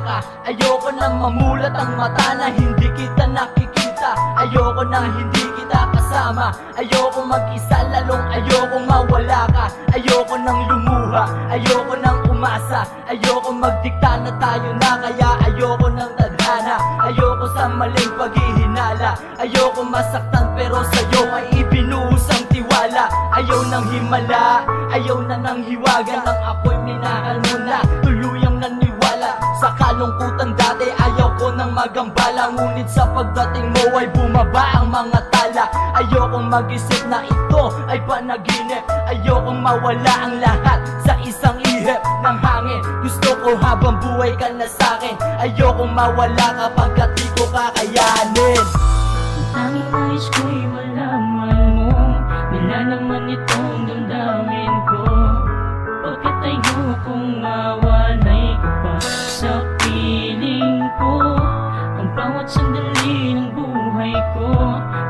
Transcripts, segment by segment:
ka. Ayoko nang mamulat ang mata na hindi kita nakikita. Ayoko nang hindi kita kasama. Ayoko mag-isa, lalong ayoko mawala ka. Ayoko nang lumuha, ayoko nang umasa. Ayoko magdikta na tayo na, kaya ayoko nang tadhana. Ayoko sa maling paghihinala. Ayoko masaktan pero sa'yo ay ibinuhos ang tiwala. Ayaw nang himala, ayaw na nang hiwaga. Nang ako'y minahal mo na, tuluyang naniwala. Sa kalungkutan dati ayaw ko nang magambala. Ngunit sa pagdating mo ay bumaba ang mga tala. Ayokong mag-isip na ito ay panaginip. Ayokong mawala ang lahat sa isang ihip ng hangin. Gusto ko habang buhay ka na sa'kin. Ayokong mawala kapag di ko kakayanin. Ang tanging nais ko'y malaman mo, nilalaman itong damdamin ko. Pagkat ayokong mawalay ka pa sa piling ko. Ang bawat sandali ng buhay ko,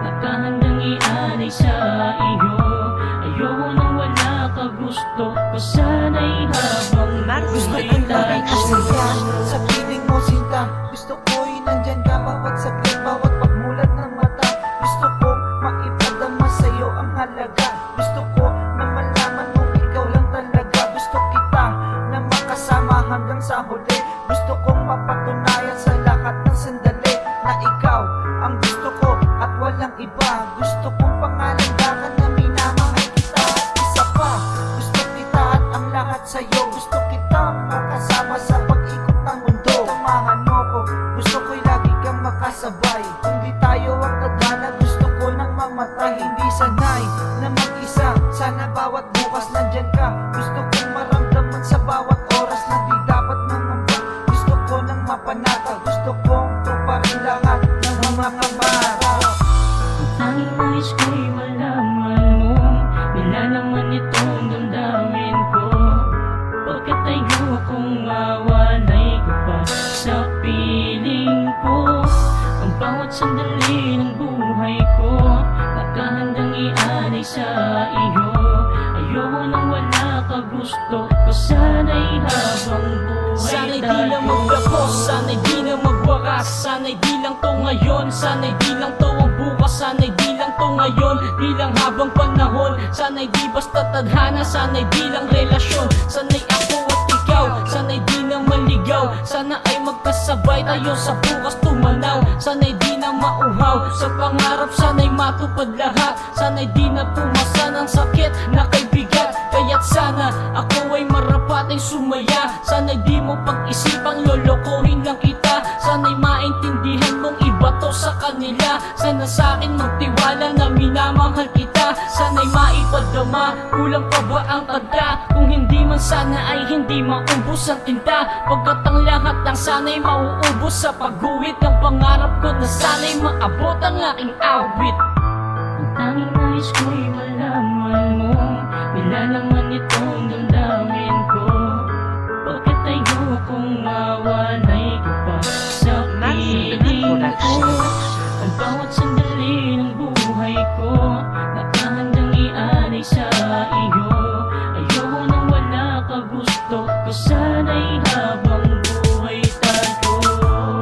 nakahandang ialay sa iyo. Ayoko nang wala ka, gusto ko sana'y habang buhay tayo. Sa piling mo sinta, gusto ko'y nandyan ka bawat saglit, bawat pagmulat ng mata. Gusto ko maipadama sa'yo ang halaga. Gusto ko na malaman mong ikaw lang talaga. Gusto kita na makasama hanggang sa huli. Gusto kong mapatunayan sa lahat ng sandali na ikaw ang gusto ko at walang iba. Gusto kong pangalandakan na minamahal kita at isa pa. Gusto kita at ang lahat sa'yo. Gusto kita makasama sa pag-ikot ng mundo. Samahan mo ko, gusto ko'y lagi kang makasabay. Kung di tayo ang tadhana, gusto ko nang mamatay. Hindi sanay na mag-isa, sana bawat bukas nandyan ka. Gusto kong maramdaman sa bawat oras na di dapat mangamba. Gusto ko nang mapanata, gusto kong tuparin lahat ng mga pangarap. Ang tanging nais ko'y malaman mo, nilalaman itong damdamin ko. Pagkat ayokong mawalay ka pa sa piling ko. Ang bawat sandali ng buhay ko, nakahandang ialay sa iyo. Ayoko nang wala ka, gusto ko sana'y habang buhay Sana'y di lang maglapos, sana'y di na magwakas. Sana'y di lang to ngayon, sana'y di lang to ang bukas. Sana'y di lang to ngayon, di lang habang panahon. Sana'y di basta tadhana, sana'y di lang relasyon. Sana'y ako at ikaw, sana'y di na maligaw. Sana ay magkasabay tayo sa bukas tumanaw. Sana'y di na mauhaw sa pangarap, sana'y matupad lahat. Sana'y di na pumasa ng sakit na kay bigat. Kaya't sana ako ay marapating sumaya. Sana'y di mo pag-isipang lolokohin lang kita. Sana'y maintindihan mong iba to sa kanila. Sana sa'kin magtiwala na minamahal kita. Sana'y maipadama, kulang pa ba ang tanda? Kung hindi man sana ay hindi maubos ang tinta. Pagkat ang lahat ng sana'y mauubos sa pagguhit ng pangarap ko na sana'y maabot ang aking awit. Ang tanging nais ko'y malaman mo, nilalaman itong damdamin ko. Bakit ayokong mawalay ka pa sa piling ko? Ang bawat sandali ng buhay ko, nakahandang ialay sa iyo. Ayoko nang wala ka, gusto ko sana'y habang buhay tayo.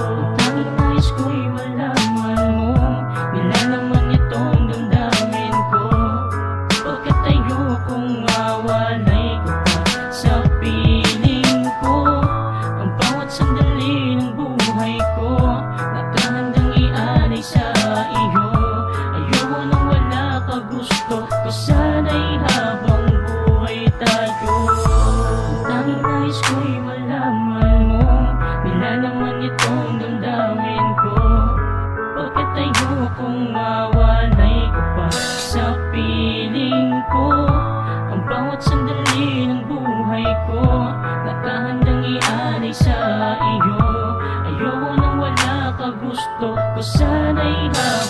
Ang tanging nais ko'y malaman mo, nilalaman itong damdamin ko. Bakit ayokong mawalay ka pa sa piling ko? Ang bawat sandali ng buhay ko, nakahandang ialay sa iyo. Ayoko nang wala ka, gusto ko sana'y habang buhay tayo. Ang tanging nais ko'y malaman mo, nilalaman itong damdamin ko. Bakit ayokong mawalay ka pa sa piling ko? Ang bawat sandali ng buhay ko, nakahandang ialay sa iyo. Ayoko nang wala ka, gusto ko sana'y habang